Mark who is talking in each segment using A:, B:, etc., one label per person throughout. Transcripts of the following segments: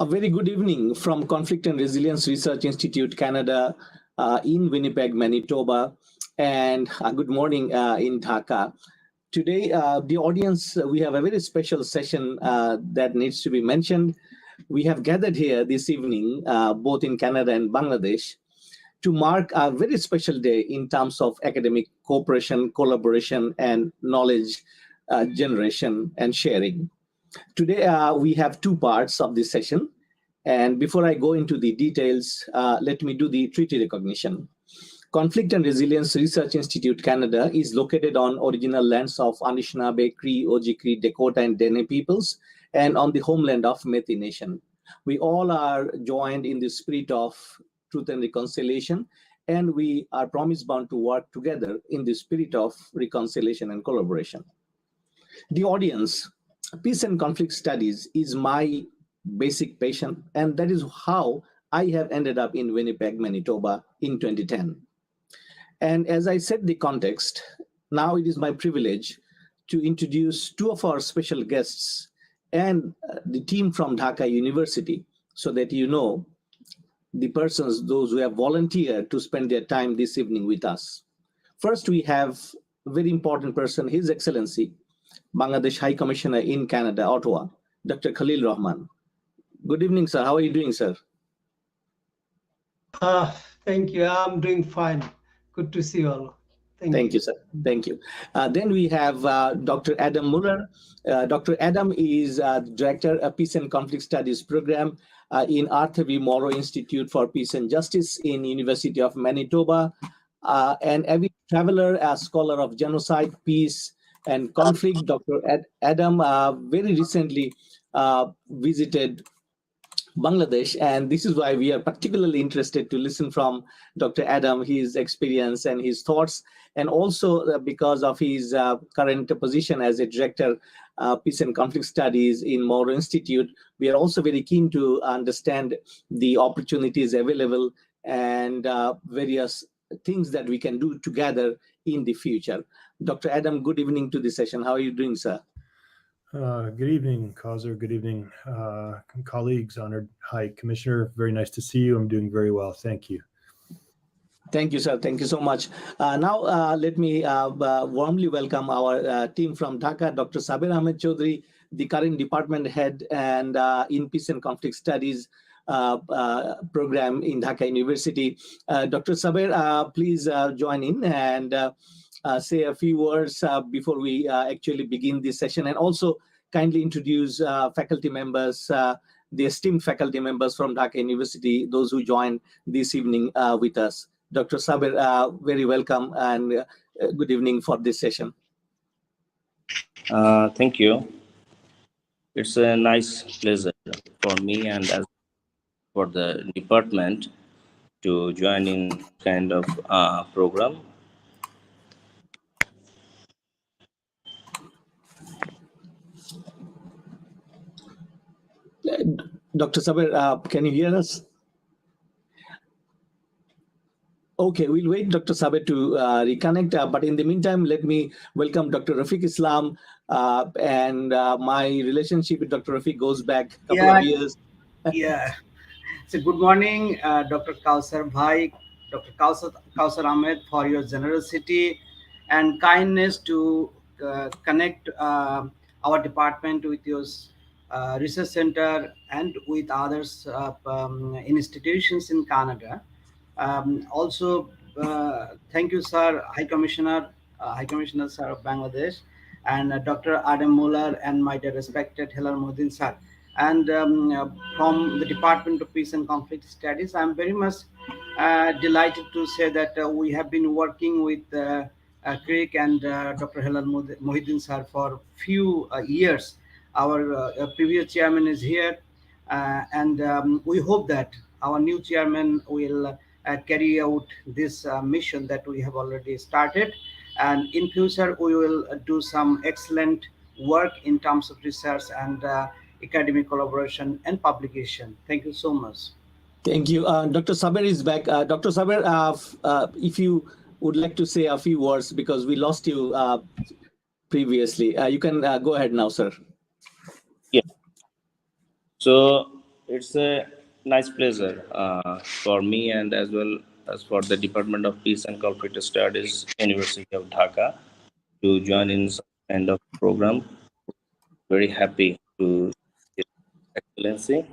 A: A very good evening from Conflict and Resilience Research Institute, Canada, in Winnipeg, Manitoba, and good morning in Dhaka. Today, the audience, we have a very special session that needs to be mentioned. We have gathered here this evening, both in Canada and Bangladesh, to mark a very special day in terms of academic cooperation, collaboration, and knowledge generation and sharing. Today, we have two parts of this session. And before I go into the details, let me do the treaty recognition. Conflict and Resilience Research Institute, Canada is located on original lands of Anishinaabe, Cree, Oji-Cree, Dakota, and Dene peoples, and on the homeland of Métis Nation. We all are joined in the spirit of truth and reconciliation, and we are promise bound to work together in the spirit of reconciliation and collaboration. The audience, peace and conflict studies is my basic passion, and that is how I have ended up in Winnipeg, Manitoba in 2010. And as I set the context, now it is my privilege to introduce two of our special guests and the team from Dhaka University, so that you know the persons, those who have volunteered to spend their time this evening with us. First, we have a very important person, His Excellency, Bangladesh High Commissioner in Canada, Ottawa, Dr. Khalil Rahman. Good evening, sir. How are you doing, sir?
B: Thank you. I'm doing fine. Good to see you all.
A: Thank you, sir. Thank you. Then we have Dr. Adam Muller. Dr. Adam is Director of Peace and Conflict Studies Program in Arthur V. Morrow Institute for Peace and Justice in University of Manitoba, and avid traveler, a scholar of genocide, peace, and conflict. Dr. Adam very recently visited Bangladesh, and this is why we are particularly interested to listen from Dr. Adam, his experience and his thoughts, and also because of his current position as a Director Peace and Conflict Studies in Morrow Institute, we are also very keen to understand the opportunities available and various things that we can do together in the future. Dr. Adam, good evening to the session. How are you doing, sir?
C: Good evening, Kauser. Good evening, colleagues, honored High Commissioner. Very nice to see you. I'm doing very well. Thank you.
A: Thank you, sir. Thank you so much. Now, let me warmly welcome our team from Dhaka, Dr. Saber Ahmed Chaudhry, the current department head and in Peace and Conflict Studies program in Dhaka University. Dr. Saber, please join in and say a few words before we actually begin this session, and also kindly introduce faculty members, the esteemed faculty members from Dhaka University, those who join this evening with us. Dr. Saber, very welcome and good evening for this session.
D: Thank you. It's a nice pleasure for me and as for the department to join in kind of program.
A: Dr. Saber, can you hear us? Okay, we'll wait Dr. Saber to reconnect, but in the meantime, let me welcome Dr. Rafiq Islam, and my relationship with Dr. Rafiq goes back a couple of years.
E: Yeah. So good morning, Dr. Kausar Bhai, Dr. Kausar Ahmed, for your generosity and kindness to connect our department with your research center and with others institutions in Canada. Also, thank you, sir, High Commissioner sir of Bangladesh, and Dr. Adam Muller, and my dear respected Hilal Muddin sir. And from the Department of Peace and Conflict Studies, I'm very much delighted to say that we have been working with CRRIC and Dr. Hilal Muddin sir for few years. Our previous chairman is here, and we hope that our new chairman will carry out this mission that we have already started, and in future we will do some excellent work in terms of research and academic collaboration and publication. Thank you so much.
A: Thank you. Dr. Saber is back. Dr. Saber, if you would like to say a few words, because we lost you previously, you can go ahead now, sir.
D: Yeah. So It's a nice pleasure for me and as well as for the Department of Peace and Conflict Studies, University of Dhaka, to join in some kind of program. Very happy to His Excellency,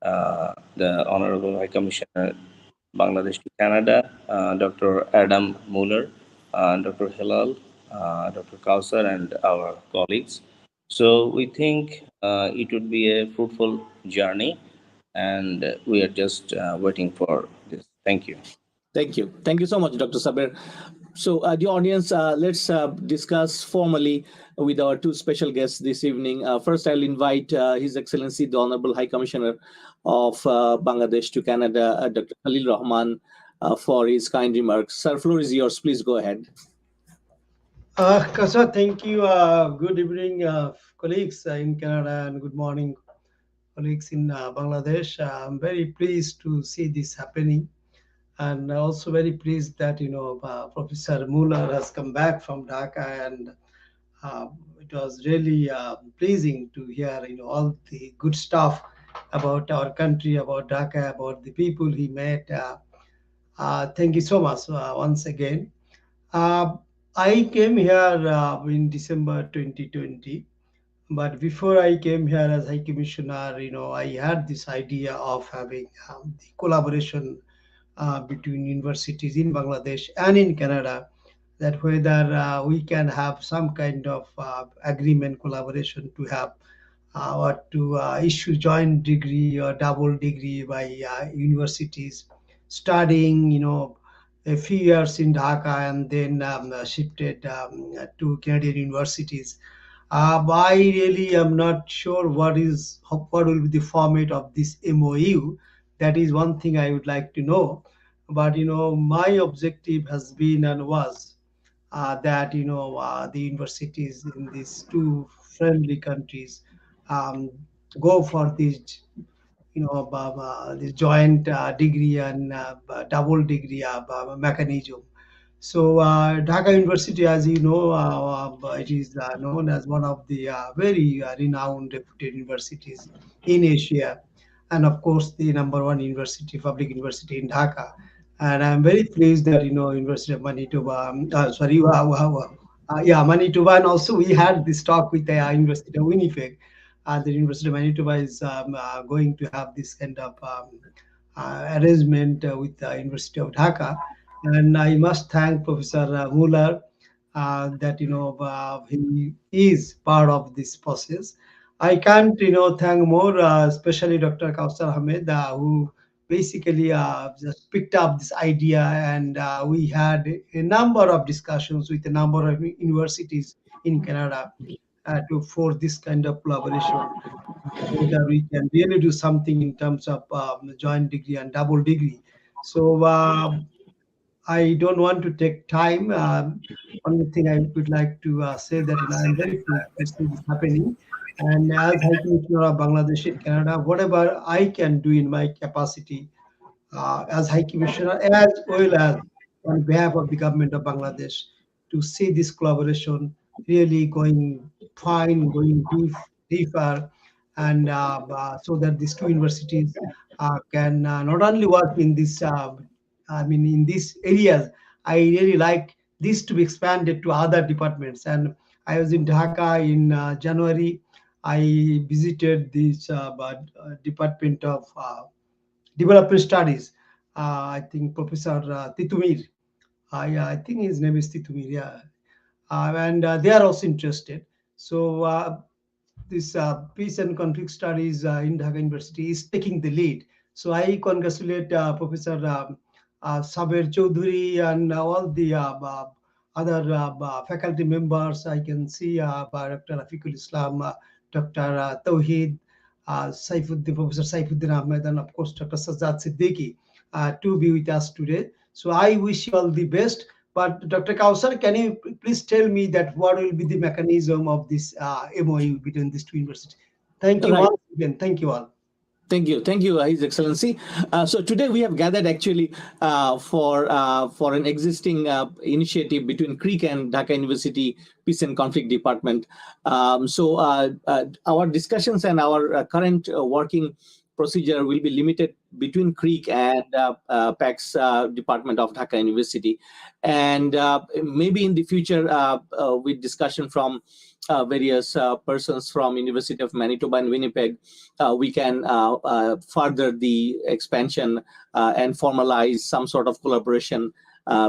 D: the Honorable High Commissioner, Bangladesh to Canada, Dr. Adam Muller, Dr. Hilal, Dr. Kausar, and our colleagues. So we think it would be a fruitful journey, and we are just waiting for this. Thank you.
A: Thank you. Thank you so much, Dr. Sabir. So, the audience, let's discuss formally with our two special guests this evening. First, I'll invite His Excellency, the Honorable High Commissioner of Bangladesh to Canada, Dr. Khalil Rahman, for his kind remarks. Sir, floor is yours. Please go ahead.
B: Kausar, thank you. Good evening, colleagues in Canada, and good morning, colleagues in Bangladesh. I'm very pleased to see this happening, and also very pleased that Professor Muller has come back from Dhaka, and it was really pleasing to hear all the good stuff about our country, about Dhaka, about the people he met. Thank you so much once again. I came here in December 2020, but before I came here as High Commissioner, I had this idea of having the collaboration between universities in Bangladesh and in Canada, that whether we can have some kind of agreement, collaboration to have or to issue joint degree or double degree by universities studying, a few years in Dhaka and then shifted to Canadian universities. I really am not sure what will be the format of this MOU. That is one thing I would like to know. But my objective has been and was that the universities in these two friendly countries go for this the joint degree and double degree mechanism. So Dhaka University, as you know, it is known as one of the very renowned, reputed universities in Asia, and of course the number one university, public university in Dhaka. And I'm very pleased that University of Manitoba, Manitoba, and also we had this talk with the University of Winnipeg. The University of Manitoba is going to have this kind of arrangement with the University of Dhaka. And I must thank Professor Muller that he is part of this process. I can't thank more, especially Dr. Kausar Ahmed, who basically just picked up this idea, and we had a number of discussions with a number of universities in Canada for this kind of collaboration, so that we can really do something in terms of joint degree and double degree. So I don't want to take time. Only thing I would like to say that I'm very pleased to see this happening. And as High Commissioner of Bangladesh in Canada, whatever I can do in my capacity as High Commissioner, as well as on behalf of the government of Bangladesh, to see this collaboration really going fine, going deeper, and so that these two universities can not only work in this, in these areas. I really like this to be expanded to other departments. And I was in Dhaka in January. I visited this Department of Development Studies. I think Professor Titumir. I think his name is Titumir. Yeah. And they are also interested. So this Peace and Conflict Studies in Dhaka University is taking the lead. So I congratulate Professor Saber Choudhury and all the other faculty members. I can see Dr. Rafiqul Islam, Dr. Tawheed, Professor Saifuddin Ahmed, and of course Dr. Sajjad Siddiqui to be with us today. So I wish you all the best. But Dr. Kausar, can you please tell me that what will be the mechanism of this MOU between these two universities? Thank you once again. Thank you all.
A: Thank you, His Excellency. So today we have gathered actually for an existing initiative between CRRIC and Dhaka University Peace and Conflict Department. So our discussions and our current working procedure will be limited between CRRIC and PACS Department of Dhaka University. And maybe in the future, with discussion from various persons from University of Manitoba and Winnipeg, we can further the expansion and formalize some sort of collaboration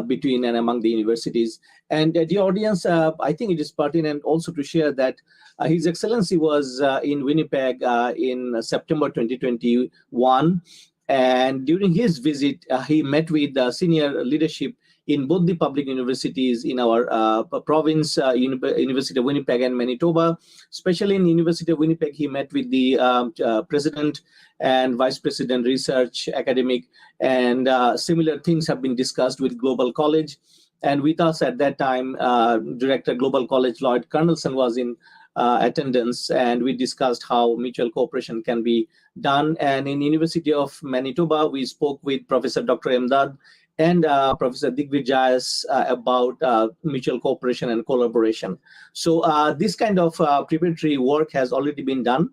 A: between and among the universities. And the audience, I think it is pertinent also to share that His Excellency was in Winnipeg in September 2021. And during his visit, he met with senior leadership in both the public universities in our province, University of Winnipeg and Manitoba. Especially in University of Winnipeg, he met with the president and vice president research academic, and similar things have been discussed with Global College. And with us at that time, Director Global College Lloyd Carnelson was in attendance, and we discussed how mutual cooperation can be done. And in University of Manitoba, we spoke with Professor Dr. Emdad and Professor Digvijayas about mutual cooperation and collaboration. So this kind of preparatory work has already been done.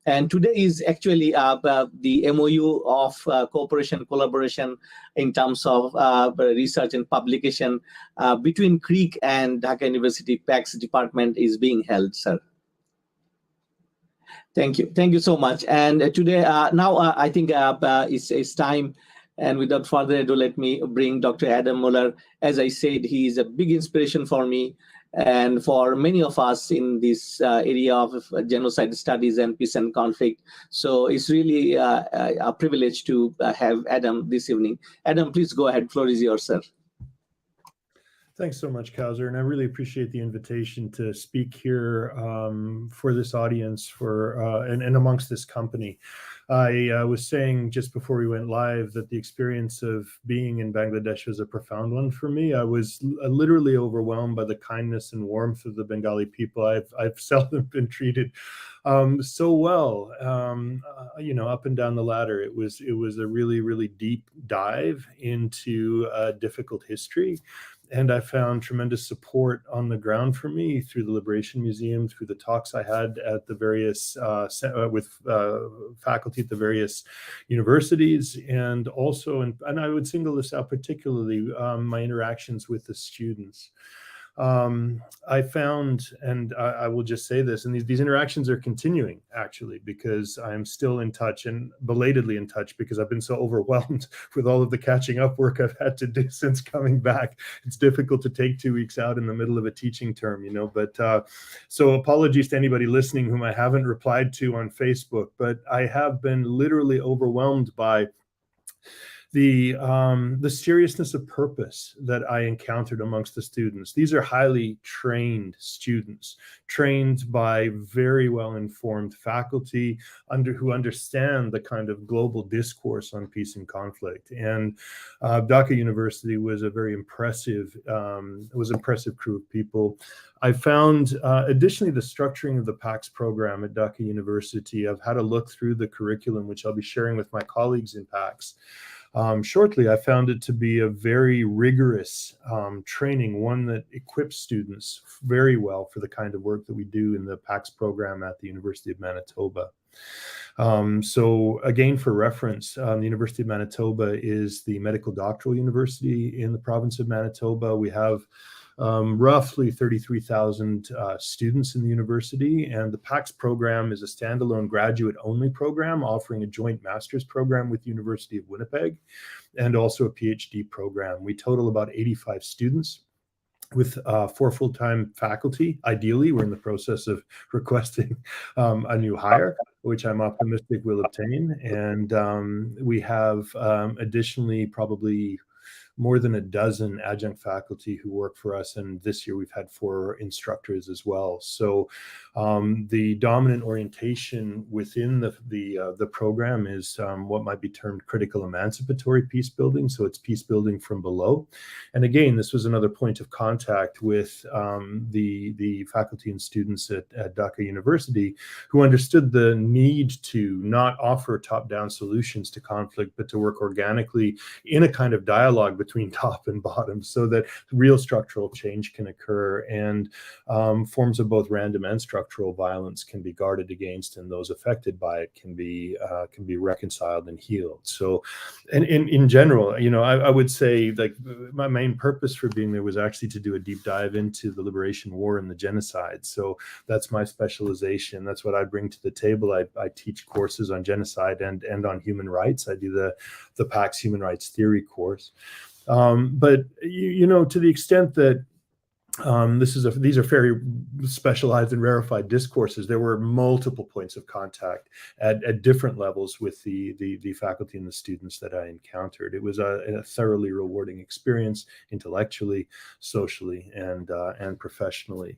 A: And today is actually the MOU of cooperation, collaboration in terms of research and publication between CRRIC and Dhaka University PACS department is being held, sir. Thank you. Thank you so much. And today, now I think it's time. And without further ado, let me bring Dr. Adam Muller. As I said, he is a big inspiration for me and for many of us in this area of genocide studies and peace and conflict. So it's really a privilege to have Adam this evening. Adam, please go ahead. Floor is yours, sir.
C: Thanks so much, Kauser, and I really appreciate the invitation to speak here for this audience and amongst this company. I was saying just before we went live that the experience of being in Bangladesh was a profound one for me. I was literally overwhelmed by the kindness and warmth of the Bengali people. I've seldom been treated so well, up and down the ladder. It was a really, really deep dive into a difficult history. And I found tremendous support on the ground for me through the Liberation Museum, through the talks I had at the various with faculty at the various universities, and also, and I would single this out particularly, my interactions with the students. I found, and I will just say this, and these interactions are continuing actually, because I'm still in touch, and belatedly in touch, because I've been so overwhelmed with all of the catching up work I've had to do since coming back. It's difficult to take 2 weeks out in the middle of a teaching term, but so apologies to anybody listening whom I haven't replied to on Facebook, but I have been literally overwhelmed by the seriousness of purpose that I encountered amongst the students. These are highly trained students, trained by very well-informed faculty who understand the kind of global discourse on peace and conflict. And Dhaka University was a very impressive, impressive crew of people. I found, additionally, the structuring of the PACS program at Dhaka University. I've had a look through the curriculum, which I'll be sharing with my colleagues in PACS. Shortly, I found it to be a very rigorous training, one that equips students very well for the kind of work that we do in the PACS program at the University of Manitoba. So again, for reference, the University of Manitoba is the medical doctoral university in the province of Manitoba. We have roughly 33,000 students in the university, and the PACS program is a standalone graduate-only program offering a joint master's program with the University of Winnipeg and also a PhD program. We total about 85 students with 4 full-time faculty. Ideally, we're in the process of requesting a new hire, which I'm optimistic we'll obtain. And we have additionally probably more than a dozen adjunct faculty who work for us, and this year we've had 4 instructors as well. So the dominant orientation within the program is what might be termed critical emancipatory peace building. So it's peace building from below. And again, this was another point of contact with the faculty and students at Dhaka University, who understood the need to not offer top-down solutions to conflict, but to work organically in a kind of dialogue between top and bottom, so that real structural change can occur, and forms of both random and structural violence can be guarded against, and those affected by it can be reconciled and healed. So, and in general, I would say, like, my main purpose for being there was actually to do a deep dive into the liberation war and the genocide. So that's my specialization. That's what I bring to the table. I teach courses on genocide and on human rights. I do the PACS Human Rights Theory course. But to the extent that these are very specialized and rarefied discourses, there were multiple points of contact at different levels with the faculty and the students that I encountered. It was a thoroughly rewarding experience, intellectually, socially, and professionally.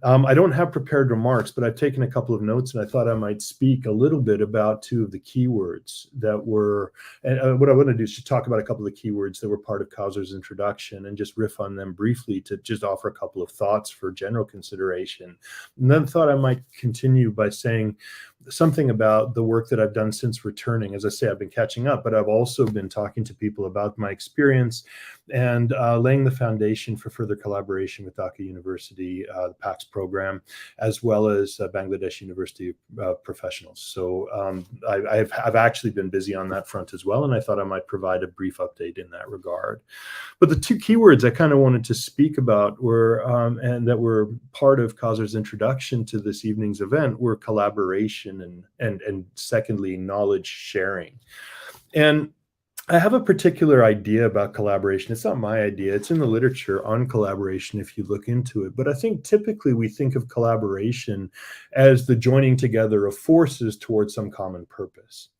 C: I don't have prepared remarks, but I've taken a couple of notes, and I thought I might speak a little bit about two of the keywords that were, and what I want to do is just talk about a couple of the keywords that were part of Kausar's introduction and just riff on them briefly to just offer a couple of thoughts for general consideration. And then thought I might continue by saying something about the work that I've done since returning. As I say, I've been catching up, but I've also been talking to people about my experience and laying the foundation for further collaboration with Dhaka University, the PACS program, as well as Bangladesh University professionals. So I've actually been busy on that front as well, and I thought I might provide a brief update in that regard. But the two keywords I kind of wanted to speak about were, and that were part of Kausar's introduction to this evening's event, were collaboration and secondly, knowledge sharing. And I have a particular idea about collaboration. It's not my idea. It's in the literature on collaboration if you look into it. But I think typically we think of collaboration as the joining together of forces towards some common purpose.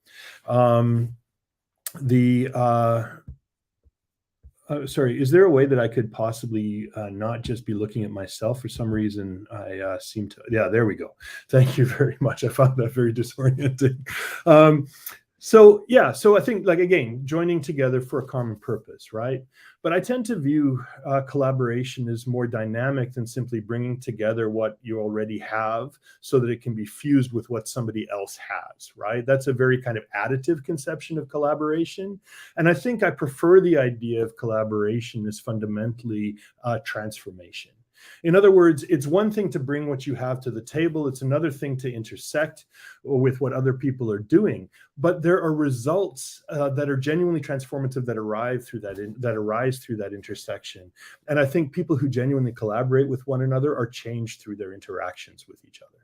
C: Sorry, is there a way that I could possibly not just be looking at myself? For some reason, I seem to, yeah, there we go. Thank you very much. I found that very disorienting. So I think, like, again, joining together for a common purpose, right? But I tend to view collaboration as more dynamic than simply bringing together what you already have so that it can be fused with what somebody else has, right? That's a very kind of additive conception of collaboration. And I think I prefer the idea of collaboration as fundamentally transformation. In other words, it's one thing to bring what you have to the table. It's another thing to intersect with what other people are doing. But there are results that are genuinely transformative that arise through that intersection. And I think people who genuinely collaborate with one another are changed through their interactions with each other.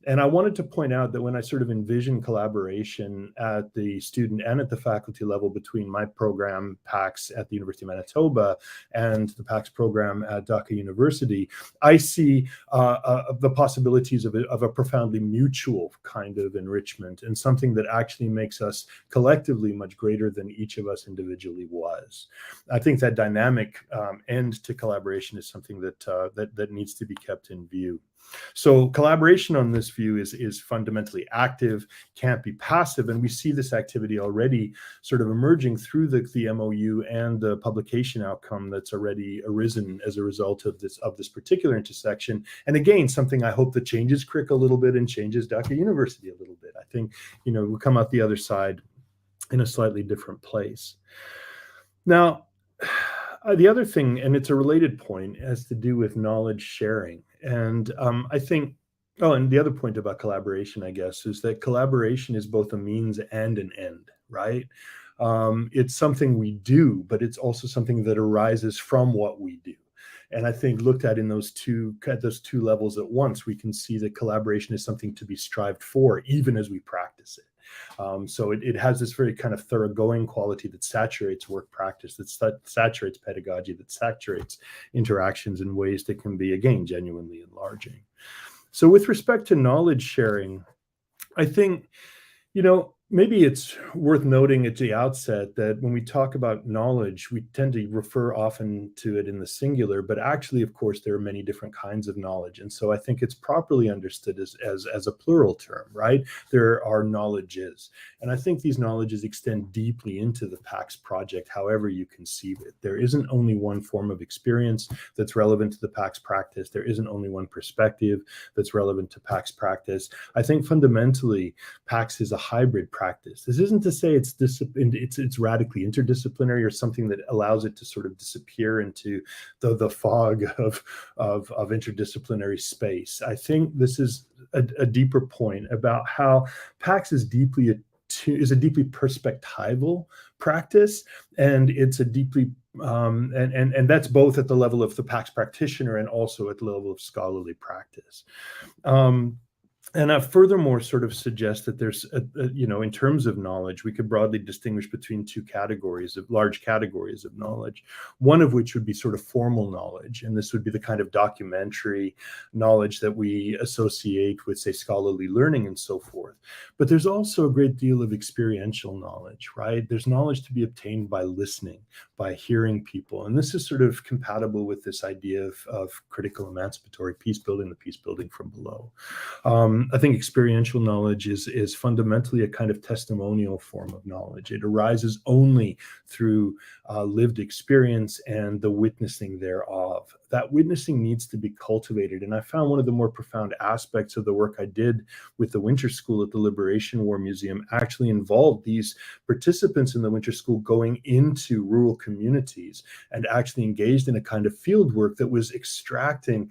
C: And I wanted to point out that when I sort of envision collaboration at the student and at the faculty level between my program, PACS, at the University of Manitoba and the PACS program at Dhaka University, I see the possibilities of a profoundly mutual kind of enrichment and something that actually makes us collectively much greater than each of us individually was. I think that dynamic end to collaboration is something that needs to be kept in view. So collaboration on this view is fundamentally active, can't be passive, and we see this activity already sort of emerging through the MOU and the publication outcome that's already arisen as a result of this particular intersection. And again, something I hope that changes CRRIC a little bit and changes Dhaka University a little bit. I think, we'll come out the other side in a slightly different place. Now, the other thing, and it's a related point, has to do with knowledge sharing. And I think, and the other point about collaboration, I guess, is that collaboration is both a means and an end, right? It's something we do, but it's also something that arises from what we do. And I think looked at in those two levels at once, we can see that collaboration is something to be strived for, even as we practice it. So it has this very kind of thoroughgoing quality that saturates work practice, that saturates pedagogy, that saturates interactions in ways that can be, again, genuinely enlarging. So with respect to knowledge sharing, I think, maybe it's worth noting at the outset that when we talk about knowledge, we tend to refer often to it in the singular, but actually, of course, there are many different kinds of knowledge. And so I think it's properly understood as a plural term, right? There are knowledges. And I think these knowledges extend deeply into the PACS project, however you conceive it. There isn't only one form of experience that's relevant to the PACS practice. There isn't only one perspective that's relevant to PACS practice. I think fundamentally, PACS is a hybrid practice practice. This isn't to say it's radically interdisciplinary or something that allows it to sort of disappear into the fog of interdisciplinary space. I think this is a deeper point about how PACS is a deeply perspectival practice, and it's a deeply and that's both at the level of the PACS practitioner and also at the level of scholarly practice. And I furthermore sort of suggest that there's, in terms of knowledge, we could broadly distinguish between two large categories of knowledge, one of which would be sort of formal knowledge. And this would be the kind of documentary knowledge that we associate with, say, scholarly learning and so forth. But there's also a great deal of experiential knowledge, right? There's knowledge to be obtained by listening, by hearing people. And this is sort of compatible with this idea of critical emancipatory peace building, the peace building from below. I think experiential knowledge is fundamentally a kind of testimonial form of knowledge. It arises only through lived experience and the witnessing thereof. That witnessing needs to be cultivated. And I found one of the more profound aspects of the work I did with the Winter School at the Liberation War Museum actually involved these participants in the Winter School going into rural communities and actually engaged in a kind of field work that was extracting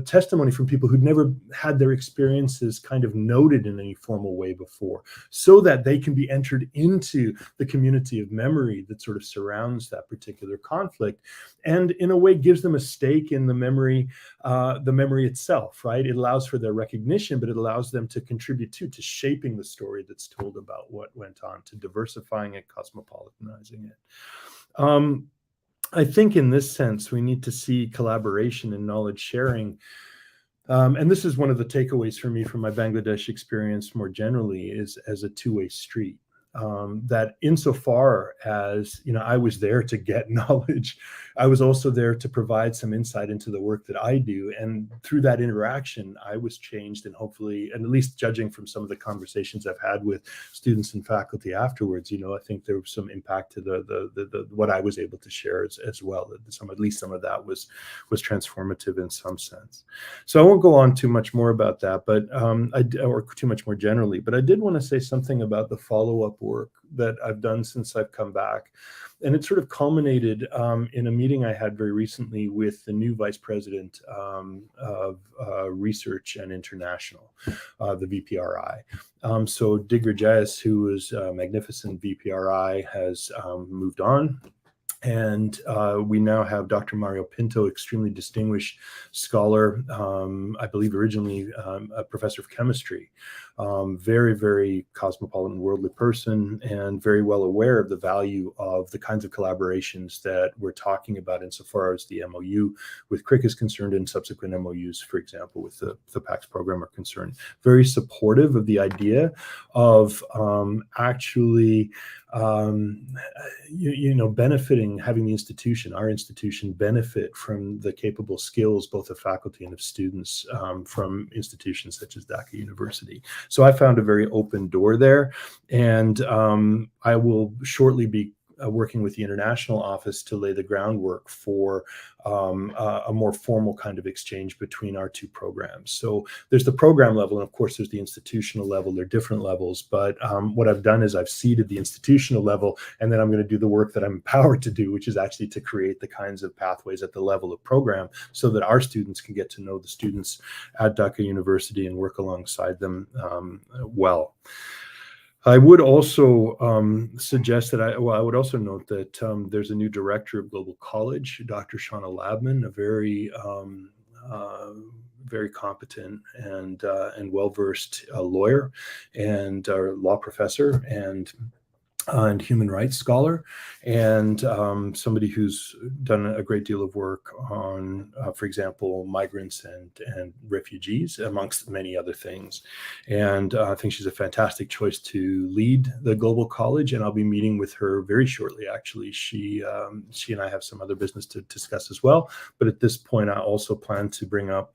C: testimony from people who'd never had their experiences kind of noted in any formal way before, so that they can be entered into the community of memory that sort of surrounds that particular conflict, and in a way gives them a stake in the memory itself, right? It allows for their recognition, but it allows them to contribute to shaping the story that's told about what went on, to diversifying it, cosmopolitanizing it. I think in this sense, we need to see collaboration and knowledge sharing. And this is one of the takeaways for me from my Bangladesh experience more generally, is as a two-way street. That insofar as, I was there to get knowledge, I was also there to provide some insight into the work that I do. And through that interaction, I was changed, and hopefully, and at least judging from some of the conversations I've had with students and faculty afterwards, I think there was some impact to the what I was able to share as well. At least some of that was transformative in some sense. So I won't go on too much more about that, but or too much more generally, but I did want to say something about the follow-up work that I've done since I've come back. And it sort of culminated in a meeting I had very recently with the new vice president of Research and International, the VPRI. So Digger Jayas, who was a magnificent VPRI, has moved on. And we now have Dr. Mario Pinto, extremely distinguished scholar, I believe originally a professor of chemistry, very, very cosmopolitan, worldly person, and very well aware of the value of the kinds of collaborations that we're talking about insofar as the MOU with CRRIC is concerned, and subsequent MOUs, for example, with the PACS program are concerned. Very supportive of the idea of actually benefiting, having the institution, our institution, benefit from the capable skills both of faculty and of students from institutions such as Dhaka University. So I found a very open door there, and I will shortly be working with the international office to lay the groundwork for a more formal kind of exchange between our two programs. So there's the program level, and of course there's the institutional level. They're different levels, but what I've done is I've seeded the institutional level, and then I'm going to do the work that I'm empowered to do, which is actually to create the kinds of pathways at the level of program so that our students can get to know the students at Dhaka University and work alongside them well. I would also suggest that I would also note that there's a new director of Global College, Dr. Shauna Labman, a very very competent and well-versed lawyer and law professor and human rights scholar, and somebody who's done a great deal of work on, for example, migrants and refugees, amongst many other things. And I think she's a fantastic choice to lead the Global College, and I'll be meeting with her very shortly, actually. She and I have some other business to discuss as well. But at this point, I also plan to bring up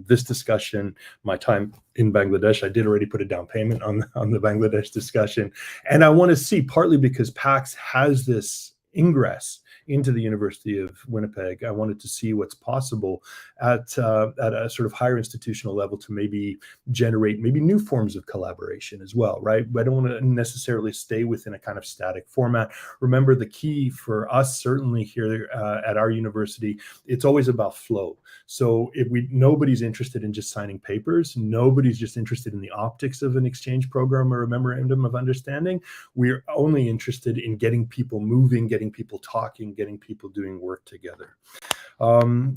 C: this discussion, my time in Bangladesh. I did already put a down payment on the Bangladesh discussion. And I want to see, partly because PACS has this ingress into the University of Winnipeg. I wanted to see what's possible at a sort of higher institutional level to maybe generate maybe new forms of collaboration as well, right? I don't want to necessarily stay within a kind of static format. Remember, the key for us, certainly here at our university, it's always about flow. So if nobody's interested in just signing papers, nobody's just interested in the optics of an exchange program or a memorandum of understanding. We're only interested in getting people moving, getting people talking, getting people doing work together.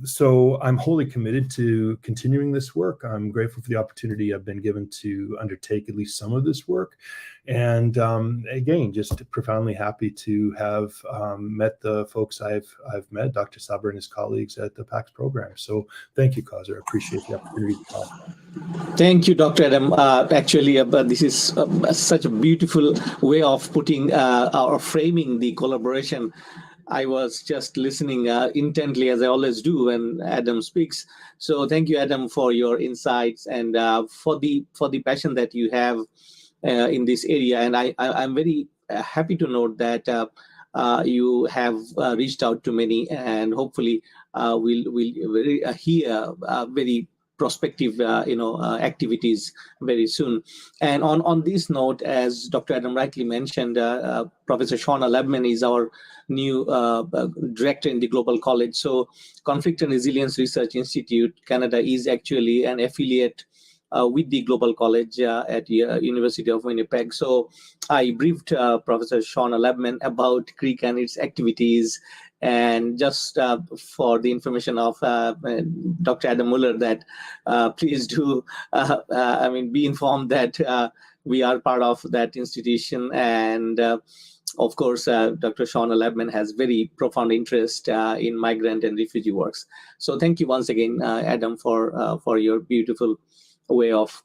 C: So I'm wholly committed to continuing this work. I'm grateful for the opportunity I've been given to undertake at least some of this work. And again, just profoundly happy to have met the folks I've met, Dr. Saber and his colleagues at the PACS program. So thank you, Kauser. I appreciate the opportunity to talk.
A: Thank you, Dr. Adam. Actually, this is such a beautiful way of putting or framing the collaboration. I was just listening intently, as I always do when Adam speaks. So thank you, Adam, for your insights and for the passion that you have in this area. And I'm very happy to note that you have reached out to many, and hopefully we'll hear very prospective activities very soon. And on this note, as Dr. Adam rightly mentioned, Professor Shauna Lebman is our new director in the Global College. So Conflict and Resilience Research Institute Canada is actually an affiliate with the Global College at University of Winnipeg. So I briefed Professor Shauna Lebman about CRRIC and its activities. And just for the information of Dr. Adam Muller, that please do, be informed that we are part of that institution. And of course, Dr. Shauna Lebman has very profound interest in migrant and refugee works. So thank you once again, Adam, for your beautiful way of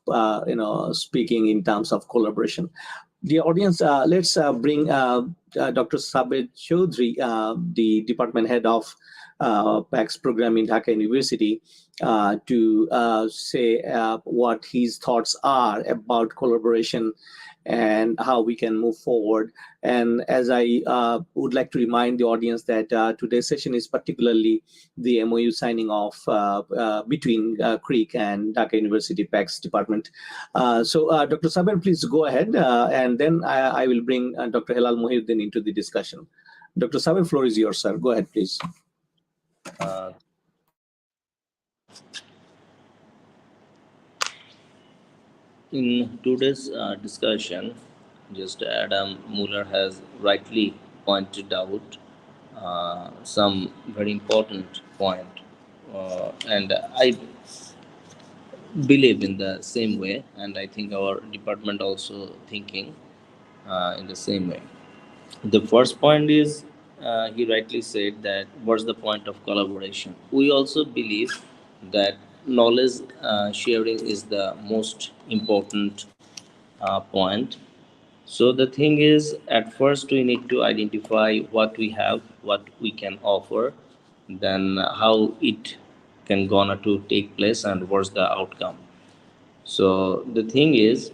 A: speaking in terms of collaboration. Dear audience, let's bring Dr. Sabir Chaudhry, the department head of PACS program in Dhaka University, to say what his thoughts are about collaboration and how we can move forward. And as I would like to remind the audience that today's session is particularly the MOU signing off between CRRIC and Dhaka University PACS department. So Dr. Saber, please go ahead, and then I will bring Dr. Hilal Mohiuddin into the discussion. Dr. Saber, floor is yours, sir. Go ahead, please.
D: In today's discussion, just Adam Muller has rightly pointed out some very important point, and I believe in the same way, and I think our department also thinking in the same way. The first point is he rightly said that what's the point of collaboration. We also believe that knowledge sharing is the most important point. So the thing is, at first we need to identify what we have, what we can offer, then how it can gonna to take place, and what's the outcome. So the thing is,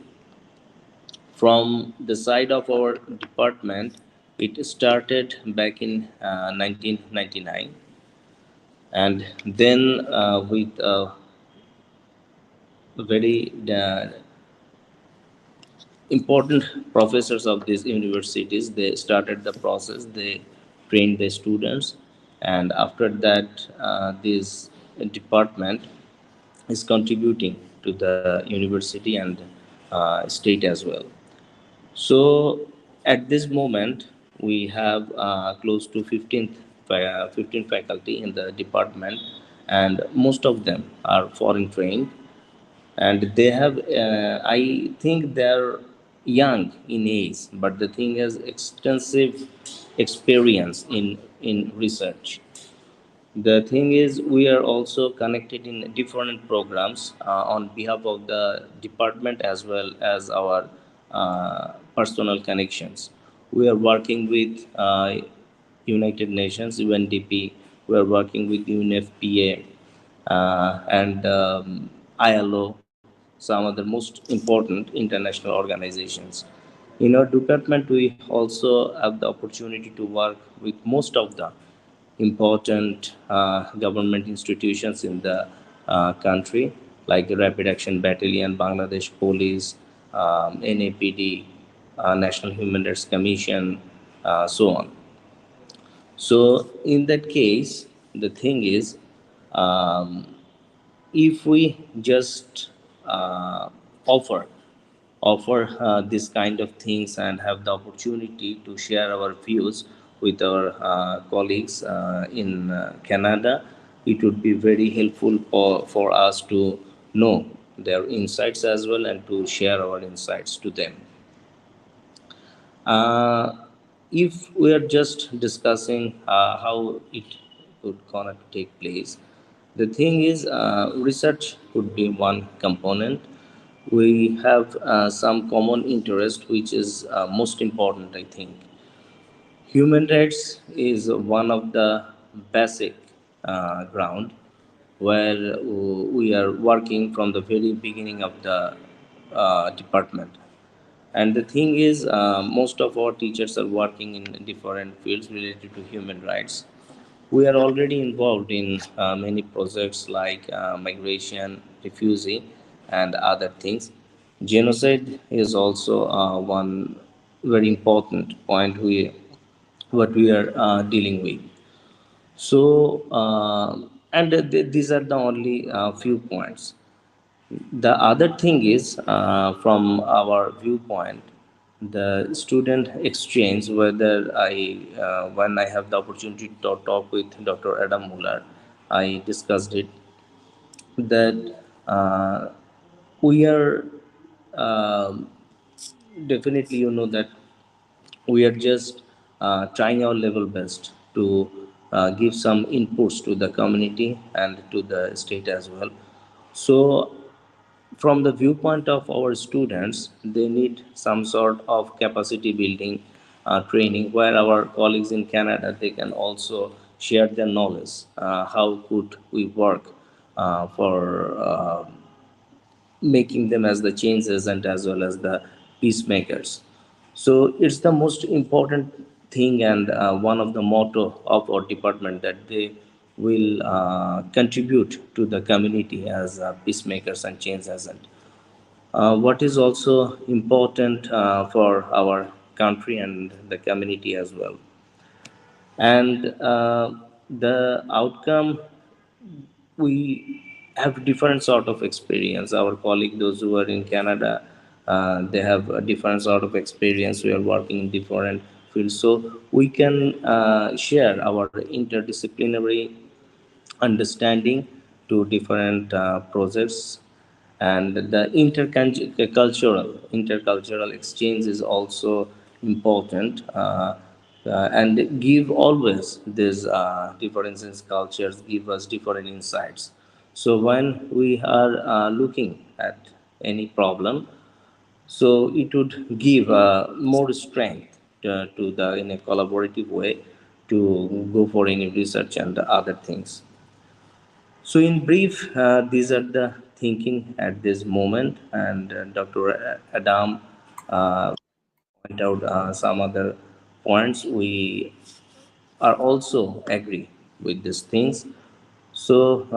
D: from the side of our department, it started back in 1999, and then with very important professors of these universities, they started the process, they trained the students, and after that this department is contributing to the university and state as well. So at this moment we have close to 15 faculty in the department, and most of them are foreign trained, and they have I think they're young in age, but the thing is extensive experience in research. The thing is, we are also connected in different programs on behalf of the department as well as our personal connections. We are working with United Nations, UNDP. We are working with UNFPA and ILO, some of the most important international organizations. In our department, we also have the opportunity to work with most of the important government institutions in the country, like Rapid Action Battalion, Bangladesh Police, NAPD, National Human Rights Commission, so on. So in that case, the thing is, um, if we just offer this kind of things and have the opportunity to share our views with our colleagues in Canada, it would be very helpful for us to know their insights as well and to share our insights to them. Uh, if we are just discussing how it could gonna take place, the thing is research could be one component. We have some common interest, which is most important, I think. Human rights is one of the basic ground where we are working from the very beginning of the department. And the thing is, most of our teachers are working in different fields related to human rights. We are already involved in many projects like migration, refugee, and other things. Genocide is also one very important point what we are dealing with. So, and these are the only few points. The other thing is, from our viewpoint, the student exchange, whether when I have the opportunity to talk with Dr. Adam Muller, I discussed it, that we are um definitely, that we are just trying our level best to give some inputs to the community and to the state as well. So from the viewpoint of our students, they need some sort of capacity building training, where our colleagues in Canada, they can also share their knowledge. How could we work for making them as the changes and as well as the peacemakers. So it's the most important thing and one of the motto of our department, that they will contribute to the community as peacemakers and change agents. What is also important for our country and the community as well. And the outcome, we have different sort of experience. Our colleague, those who are in Canada, they have a different sort of experience. We are working in different fields, so we can share our interdisciplinary understanding to different projects. And the intercultural exchange is also important, and give always these differences cultures give us different insights. So when we are looking at any problem, so it would give more strength to the in a collaborative way to go for any research and other things. So, in brief, these are the thinking at this moment, and Dr. Adam point out some other points. We are also agree with these things. So,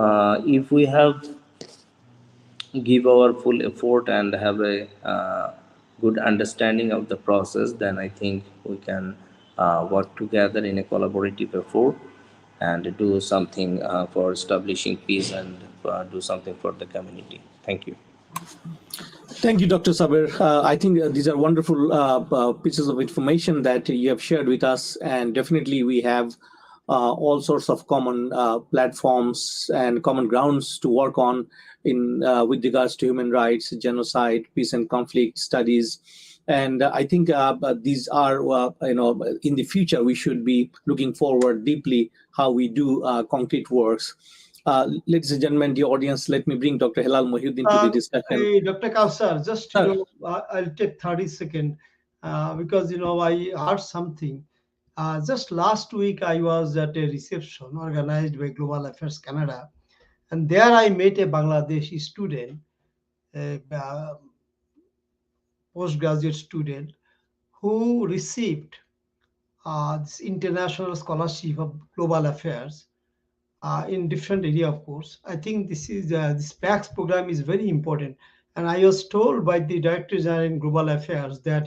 D: if we have give our full effort and have a good understanding of the process, then I think we can work together in a collaborative effort and do something for establishing peace and do something for the community. Thank you.
A: Thank you, Dr. Saber. I think these are wonderful pieces of information that you have shared with us, and definitely we have all sorts of common platforms and common grounds to work on in with regards to human rights, genocide, peace and conflict studies. And I think these are, in the future, we should be looking forward deeply how we do concrete works. Ladies and gentlemen, the audience, let me bring Dr. Hilal Mohiuddin to the discussion.
B: Hey, Dr. Kausar, just,
A: Sure.
B: I'll take 30 seconds because, I heard something. Just last week, I was at a reception organized by Global Affairs Canada, and there I met a Bangladeshi student, a postgraduate student, who received this international scholarship of global affairs in different area, of course. I think this PACS program is very important. And I was told by the Director General in Global Affairs that,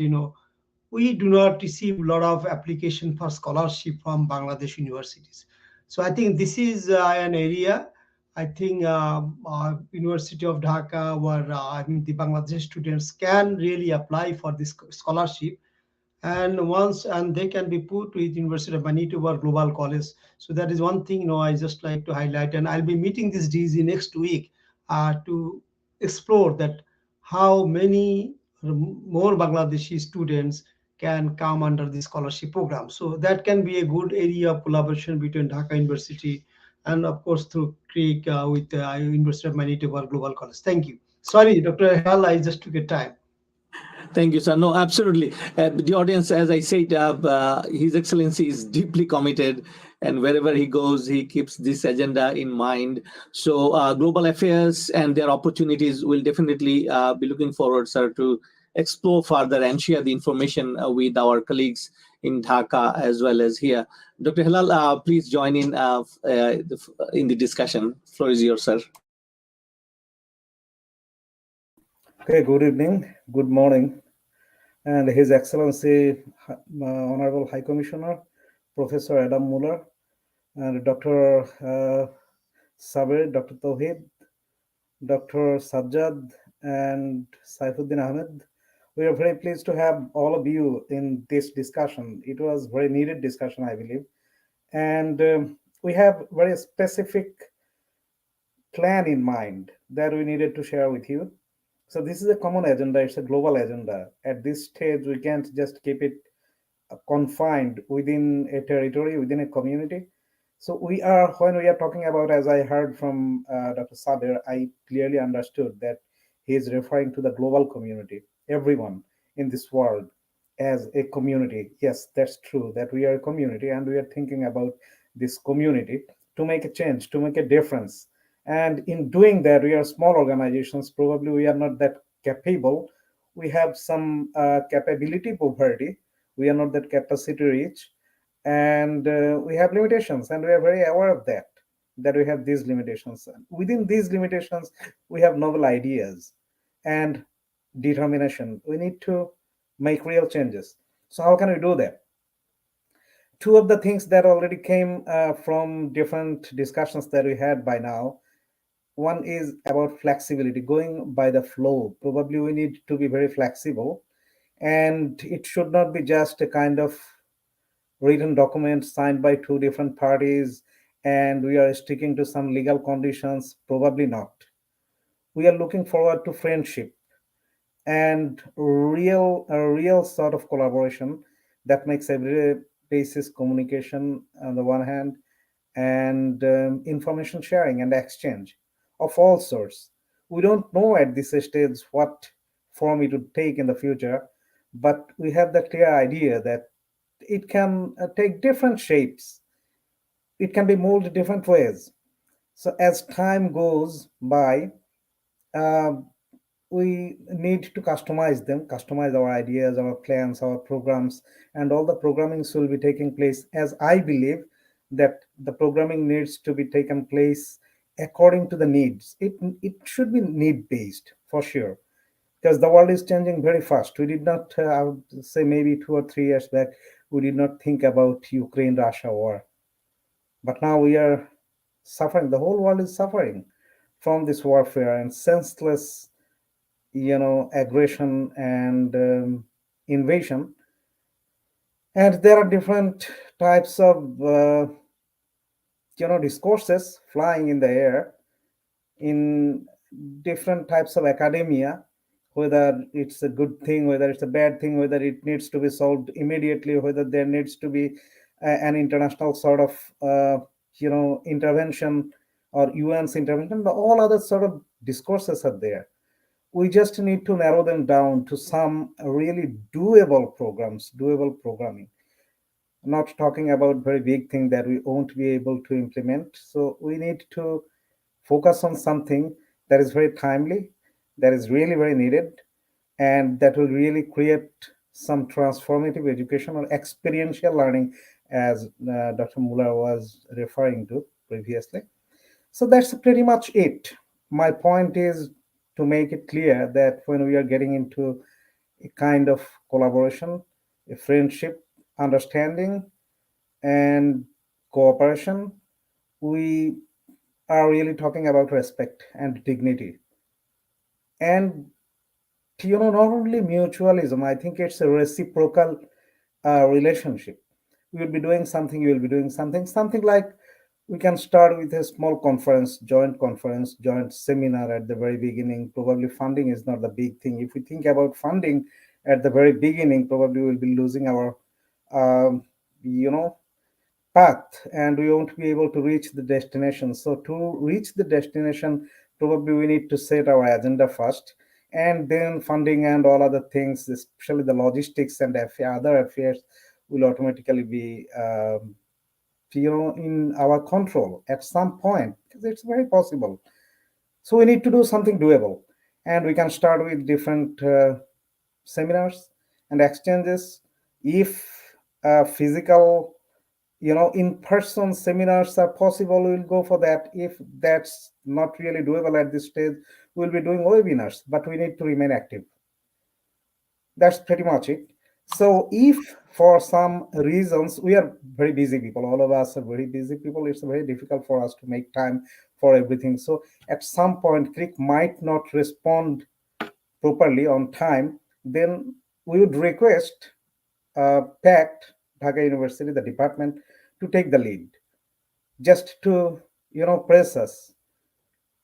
B: we do not receive a lot of application for scholarship from Bangladesh universities. So I think this is an area. I think University of Dhaka, where the Bangladesh students can really apply for this scholarship, and they can be put with University of Manitoba Global College. So that is one thing, I just like to highlight, and I'll be meeting this DZ next week to explore that how many more Bangladeshi students can come under the scholarship program. So that can be a good area of collaboration between Dhaka University and, of course, through CRRIC with University of Manitoba Global College. Thank you. Sorry, Dr. Hal, I just took your time.
A: Thank you, sir. No, absolutely. The audience, as I said, His Excellency is deeply committed, and wherever he goes, he keeps this agenda in mind. So global affairs and their opportunities will definitely be looking forward, sir, to explore further and share the information with our colleagues in Dhaka as well as here. Dr. Hilal, please join in the discussion. Floor is yours, sir.
F: Okay, good evening, good morning, and His Excellency, Honorable High Commissioner, Professor Adam Muller, and Dr. Sabir, Dr. Tawhid, Dr. Sajjad, and Saifuddin Ahmed. We are very pleased to have all of you in this discussion. It was very needed discussion, I believe. And we have very specific plan in mind that we needed to share with you. So this is a common agenda, it's a global agenda. At this stage, we can't just keep it confined within a territory, within a community. So when we are talking about, as I heard from Dr. Sabir, I clearly understood that he is referring to the global community, everyone in this world as a community. Yes, that's true, that we are a community and we are thinking about this community to make a change, to make a difference. And in doing that, we are small organizations. Probably we are not that capable. We have some capability poverty. We are not that capacity rich. And we have limitations, and we are very aware of that we have these limitations. Within these limitations, we have novel ideas and determination. We need to make real changes. So how can we do that? Two of the things that already came from different discussions that we had by now. One is about flexibility, going by the flow. Probably we need to be very flexible, and it should not be just a kind of written document signed by two different parties and we are sticking to some legal conditions. Probably not. We are looking forward to friendship and a real sort of collaboration that makes everyday basis communication on the one hand, and information sharing and exchange of all sorts. We don't know at this stage what form it would take in the future, but we have the clear idea that it can take different shapes. It can be molded different ways. So as time goes by, uh, we need to customize them, customize our ideas, our plans, our programs, and all the programmings will be taking place. As I believe that the programming needs to be taken place according to the needs. It should be need based for sure, because the world is changing very fast. We did not, I would say maybe 2 or 3 years back, we did not think about Ukraine-Russia war. But now we are suffering. The whole world is suffering from this warfare and senseless, aggression and invasion. And there are different types of, discourses flying in the air in different types of academia, whether it's a good thing, whether it's a bad thing, whether it needs to be solved immediately, whether there needs to be an international sort of, intervention or UN's intervention. All other sort of discourses are there. We just need to narrow them down to some really doable programs, doable programming. I'm not talking about very big thing that we won't be able to implement. So we need to focus on something that is very timely, that is really very needed, and that will really create some transformative education or experiential learning, as Dr. Muller was referring to previously. So that's pretty much it. My point is to make it clear that when we are getting into a kind of collaboration, a friendship, understanding, and cooperation, we are really talking about respect and dignity. And not only mutualism, I think it's a reciprocal relationship. We will be doing something, you will be doing something, something like we can start with a small conference, joint seminar at the very beginning. Probably funding is not the big thing. If we think about funding at the very beginning, probably we'll be losing our, um, you know, path, and we won't be able to reach the destination. So to reach the destination, probably we need to set our agenda first, and then funding and all other things, especially the logistics and other affairs, will automatically be in our control at some point, because it's very possible. So we need to do something doable, and we can start with different seminars and exchanges. If physical, in-person seminars are possible, we'll go for that. If that's not really doable at this stage, we'll be doing webinars, but we need to remain active. That's pretty much it. So if for some reasons, we are very busy people, all of us are very busy people, it's very difficult for us to make time for everything. So at some point, CRRIC might not respond properly on time, then we would request PACT, Dhaka University, the department, to take the lead, just to press us,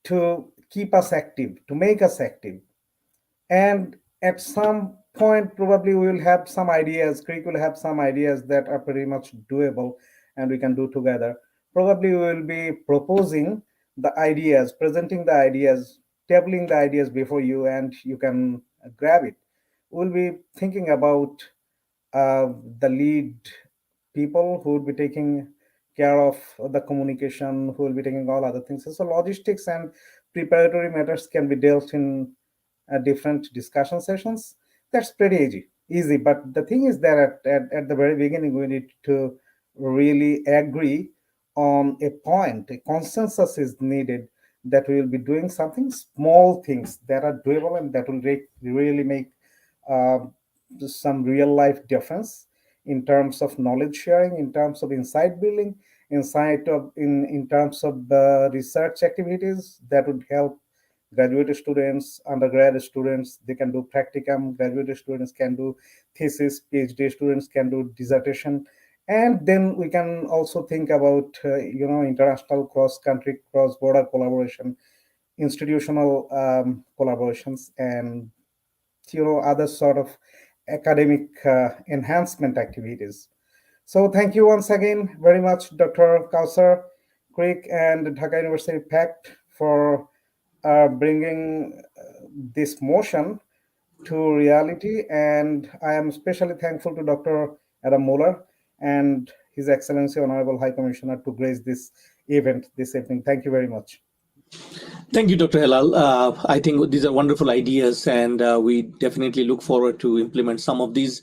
F: to keep us active, to make us active. And at some point, probably we will have some ideas, CRRIC will have some ideas that are pretty much doable and we can do together. Probably we will be proposing the ideas, presenting the ideas, tabling the ideas before you, and you can grab it. We'll be thinking about the lead people who will be taking care of the communication, who will be taking all other things. So logistics and preparatory matters can be dealt in different discussion sessions. That's pretty easy. But the thing is that at the very beginning, we need to really agree on a point. A consensus is needed that we will be doing something, small things that are doable and that will really make uh, some real life difference in terms of knowledge sharing, in terms of insight building, in terms of research activities that would help graduate students, undergrad students. They can do practicum. Graduate students can do thesis. PhD students can do dissertation. And then we can also think about international, cross-country, cross-border collaboration, institutional collaborations, and other sort of academic enhancement activities. So thank you once again very much, Dr. Kausar, CRRIC, and Dhaka University PACT for bringing this motion to reality. And I am especially thankful to Dr. Adam Muller and His Excellency Honorable High Commissioner to grace this event this evening. Thank you very much.
A: Thank you, Dr. Helal. I think these are wonderful ideas, and we definitely look forward to implement some of these.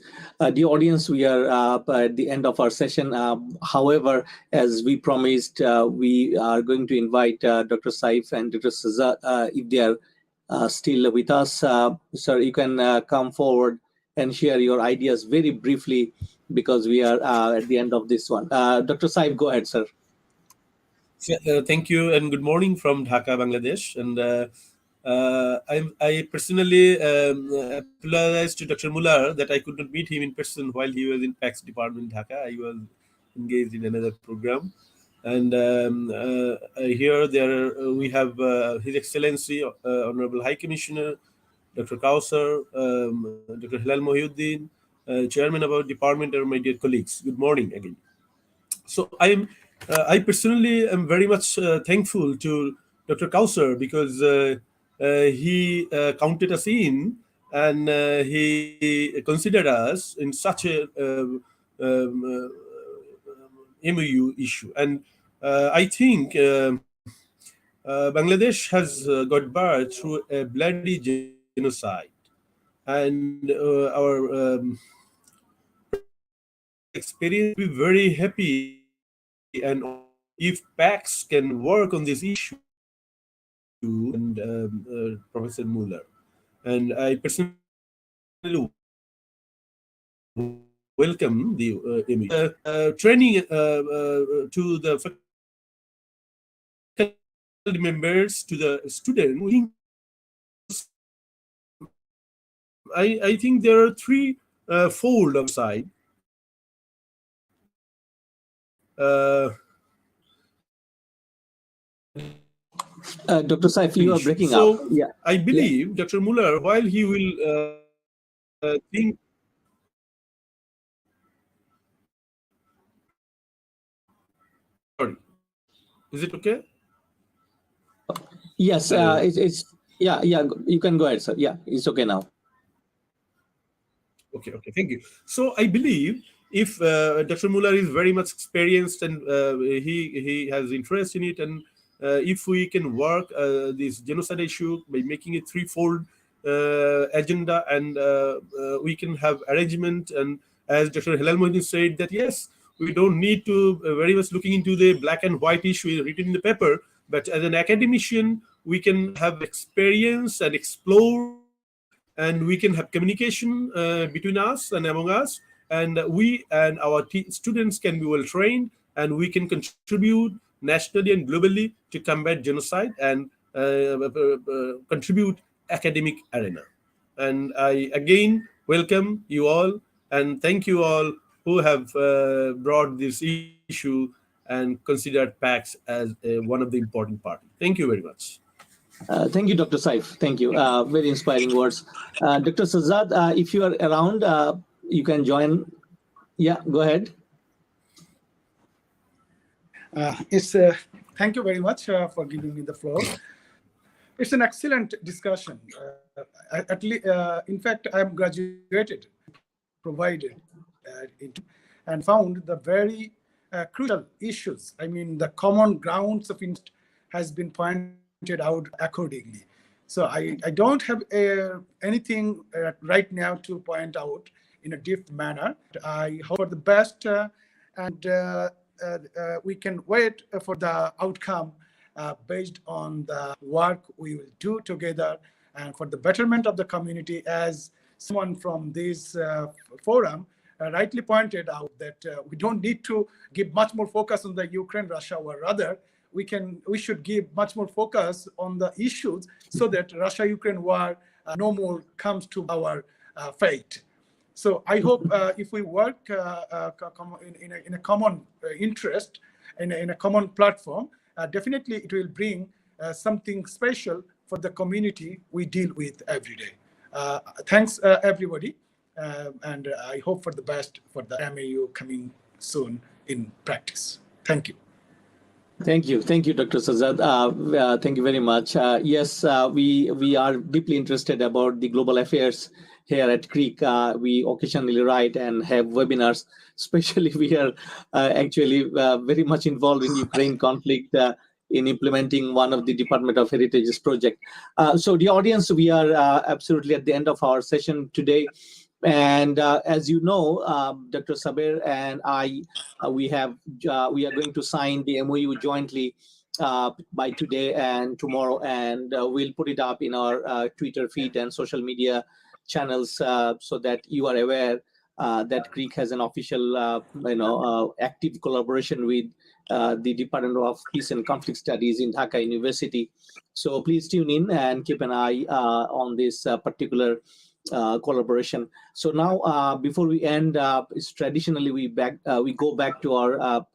A: Dear audience, we are at the end of our session. However, as we promised, we are going to invite Dr. Saif and Dr. Saza, if they are still with us. Sir, you can come forward and share your ideas very briefly, because we are at the end of this one. Dr. Saif, go ahead, sir.
G: Thank you and good morning from Dhaka, Bangladesh. And I personally apologize to Dr. Muller that I could not meet him in person while he was in PACS department in Dhaka. I was engaged in another program. And here we have His Excellency, Honorable High Commissioner, Dr. Kausar, Dr. Hilal Mohiuddin, Chairman of our department, and my dear colleagues. Good morning again. So I personally am very much thankful to Dr. Kausar because he counted us in, and he considered us in such a MOU issue. And I think Bangladesh has got birth through a bloody genocide, and our experience, be very happy, and if PACS can work on this issue, and Professor Muller, and I personally welcome the MOU. Training to the faculty members, to the student. I think there are three fold of side.
A: Dr. Saif, you are breaking
G: So
A: up. Yeah.
G: I believe Dr. Muller, while he will think. Sorry, is it okay?
A: Yes, it's yeah. You can go ahead, sir. Yeah, it's okay now.
G: Okay, thank you. So I believe if Dr. Muller is very much experienced and he has interest in it, and if we can work this genocide issue by making it threefold agenda, and we can have arrangement, and as Dr. Hilal Mohidin said, that yes, we don't need to very much looking into the black and white issue written in the paper, but as an academician, we can have experience and explore, and we can have communication between us and among us, and we and our students can be well trained, and we can contribute nationally and globally to combat genocide and contribute academic arena. And I again welcome you all, and thank you all who have brought this issue and considered PACS as one of the important parties. Thank you very much.
A: Thank you, Dr. Saif. Thank you. Very inspiring words. Dr. Sajjad, if you are around, you can join. Yeah, go ahead.
H: Thank you very much for giving me the floor. It's an excellent discussion. In fact, I am graduated, provided and found the very crucial issues. I mean, the common grounds of interest has been pointed out accordingly. So I don't have anything right now to point out in a deep manner. I hope for the best, and we can wait for the outcome based on the work we will do together, and for the betterment of the community. As someone from this forum rightly pointed out, that we don't need to give much more focus on the Ukraine-Russia war. Rather, we should give much more focus on the issues, so that Russia-Ukraine war no more comes to our fate. So I hope if we work in a common interest, in a common platform, definitely it will bring something special for the community we deal with every day. Thanks, everybody, and I hope for the best for the MOU coming soon in practice. Thank you.
A: Thank you, Dr. Sajjad. Thank you very much. Yes, we are deeply interested about the global affairs here at CRRIC. We occasionally write and have webinars. Especially, we are actually very much involved in Ukraine conflict in implementing one of the Department of Heritage's project. So, the audience, we are absolutely at the end of our session today. And as you know, Dr. Saber and I, we are going to sign the MOU jointly by today and tomorrow, and we'll put it up in our Twitter feed and social media channels so that you are aware that CRRIC has an official, active collaboration with the Department of Peace and Conflict Studies in Dhaka University. So please tune in and keep an eye on this particular collaboration. So now, before we end, traditionally we go back to our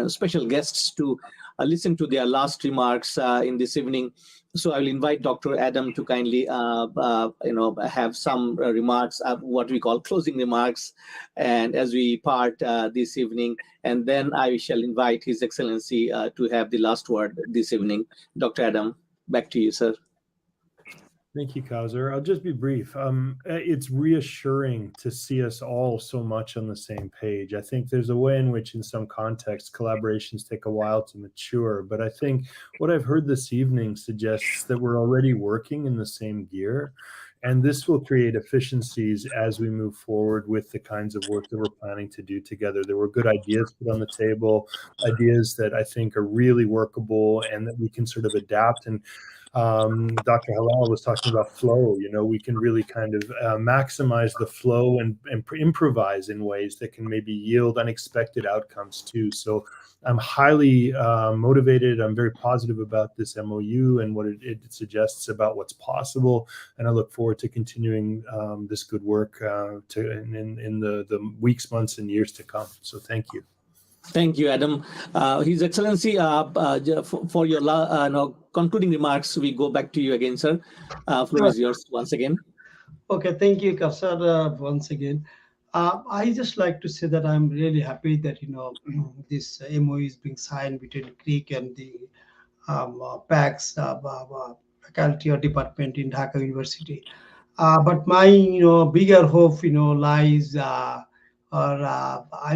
A: special guests to listen to their last remarks in this evening. So I will invite Dr. Adam to kindly, have some remarks, what we call closing remarks, and as we part this evening, and then I shall invite His Excellency to have the last word this evening. Dr. Adam, back to you, sir.
C: Thank you, Kauser. I'll just be brief. It's reassuring to see us all so much on the same page. I think there's a way in which, in some contexts, collaborations take a while to mature. But I think what I've heard this evening suggests that we're already working in the same gear. And this will create efficiencies as we move forward with the kinds of work that we're planning to do together. There were good ideas put on the table, ideas that I think are really workable and that we can sort of adapt. And Dr. Halal was talking about flow. We can really kind of maximize the flow and improvise in ways that can maybe yield unexpected outcomes too. So I'm highly motivated. I'm very positive about this MOU and what it suggests about what's possible. And I look forward to continuing this good work in the weeks, months, and years to come. So thank you.
A: Thank you, Adam. His Excellency, for your concluding remarks, we go back to you again, sir. Floor is yours once again.
B: Okay, thank you, Kausar, once again. I just like to say that I'm really happy that this MOU is being signed between CRRIC and the PACS faculty or department in Dhaka University. But my bigger hope lies I'll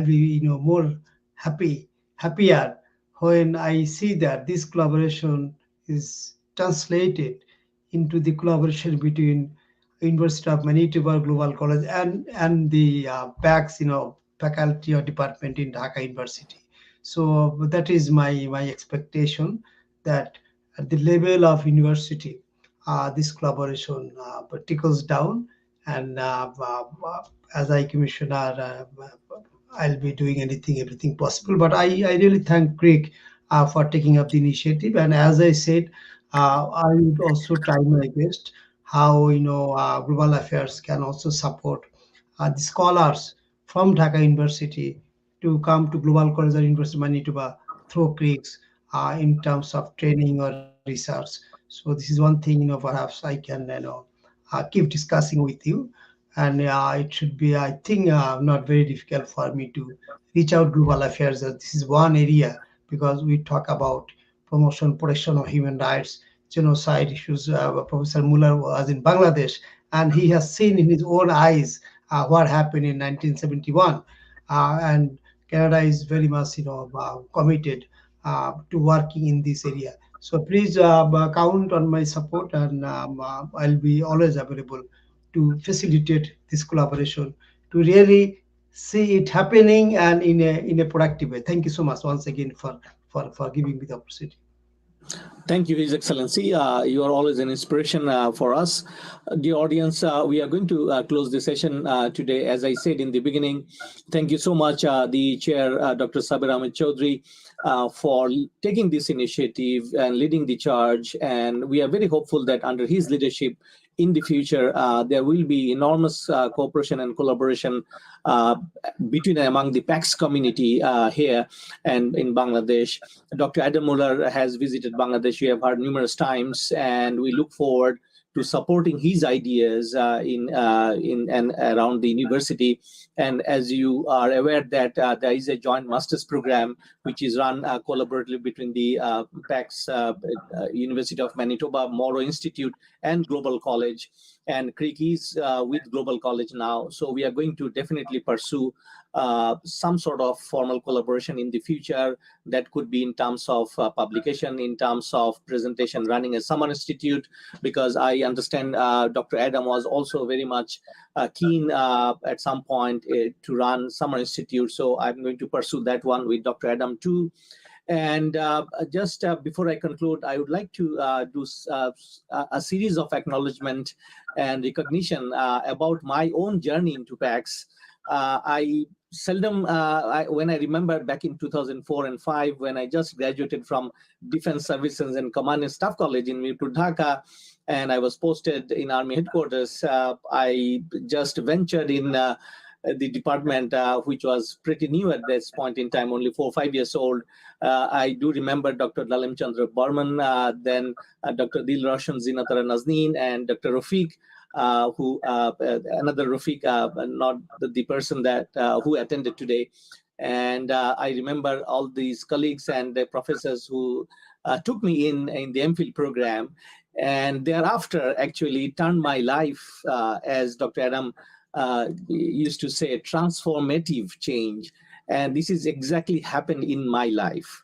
B: be more happier when I see that this collaboration is translated into the collaboration between University of Manitoba Global College and the PACS faculty or department in Dhaka University. So that is my expectation, that at the level of university this collaboration trickles down, and as I commissioner I'll be doing everything possible. But I really thank CRRIC for taking up the initiative, and as I said, I would also try my best how global affairs can also support the scholars from Dhaka University to come to Global College or University of Manitoba through CRRICs in terms of training or research. So this is one thing perhaps I can keep discussing with you, and it should be, I think, not very difficult for me to reach out global affairs. This is one area, because we talk about promotion, protection of human rights, genocide issues. Professor Muller was in Bangladesh, and he has seen in his own eyes what happened in 1971. And Canada is very much, committed to working in this area. So please count on my support, and I'll be always available to facilitate this collaboration, to really see it happening and in a productive way. Thank you so much once again for giving me the opportunity.
A: Thank you, His Excellency. You are always an inspiration for us. Dear audience, we are going to close the session today. As I said in the beginning, thank you so much, the Chair, Dr. Sabir Ahmed Chaudhry, for taking this initiative and leading the charge. And we are very hopeful that under his leadership, in the future, there will be enormous cooperation and collaboration between and among the PACS community here and in Bangladesh. Dr. Adam Muller has visited Bangladesh, we have heard numerous times, and we look forward to supporting his ideas in and around the university. And as you are aware that there is a joint master's program which is run collaboratively between the PACS University of Manitoba, Morrow Institute, and Global College. And CRRIC is with Global College now. So we are going to definitely pursue some sort of formal collaboration in the future. That could be in terms of publication, in terms of presentation, running a summer institute, because I understand Dr. Adam was also very much keen at some point to run summer institute. So I'm going to pursue that one with Dr. Adam too. And just before I conclude, I would like to do a series of acknowledgement and recognition about my own journey into PACS. I seldom, when I remember back in 2004 and 5, when I just graduated from Defense Services and Command and Staff College in Mirpur, Dhaka, and I was posted in Army headquarters, I just ventured in the department, which was pretty new at this point in time, only 4 or 5 years old. I do remember Dr. Lalim Chandra Burman, then Dr. Dil Roshan Zinatara Nazneen, and Dr. Rafiq, who another Rafiq, not the person that who attended today. And I remember all these colleagues and the professors who took me in the MPhil program, and thereafter actually turned my life, as Dr. Adam used to say, transformative change. And this is exactly happened in my life.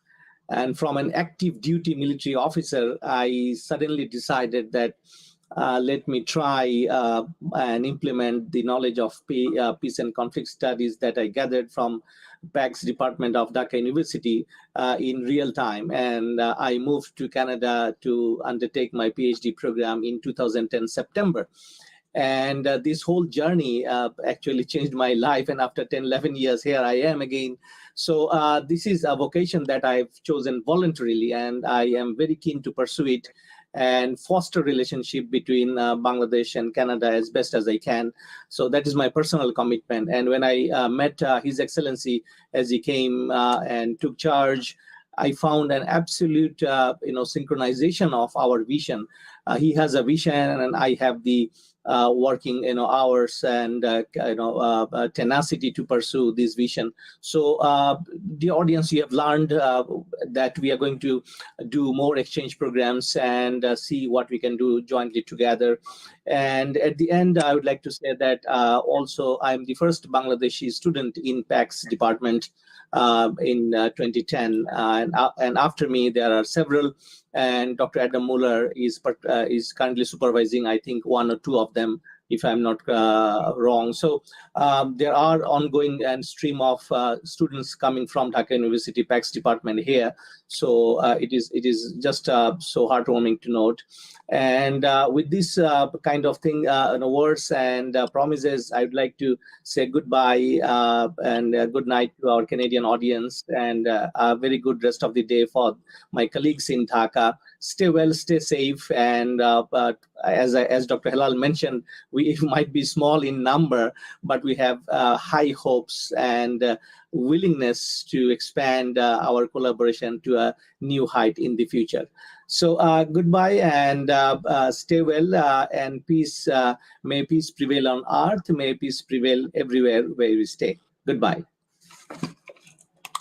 A: And from an active duty military officer, I suddenly decided that let me try and implement the knowledge of peace and conflict studies that I gathered from PACS Department of Dhaka University in real time. And I moved to Canada to undertake my PhD program in 2010 September. And this whole journey actually changed my life. And after 10, 11 years, here I am again. So this is a vocation that I've chosen voluntarily, and I am very keen to pursue it and foster relationship between Bangladesh and Canada as best as I can. So that is my personal commitment. And when I met His Excellency as he came and took charge, I found an absolute synchronization of our vision. He has a vision, and I have the working hours and tenacity to pursue this vision. So the audience, you have learned that we are going to do more exchange programs and see what we can do jointly together. And at the end, I would like to say that also I'm the first Bangladeshi student in PACS department in 2010, and after me there are several, and Dr. Adam Muller is currently supervising, I think, one or two of them, if I'm not wrong. So there are ongoing and stream of students coming from Dhaka University PACS department here. So it is just so heartwarming to note. And with this kind of thing, words and promises, I would like to say goodbye and good night to our Canadian audience, and a very good rest of the day for my colleagues in Dhaka. Stay well, stay safe, and as Dr. Halal mentioned, we might be small in number, but we have high hopes and willingness to expand our collaboration to a new height in the future. So goodbye, and stay well, and peace. May peace prevail on earth. May peace prevail everywhere where we stay. Goodbye.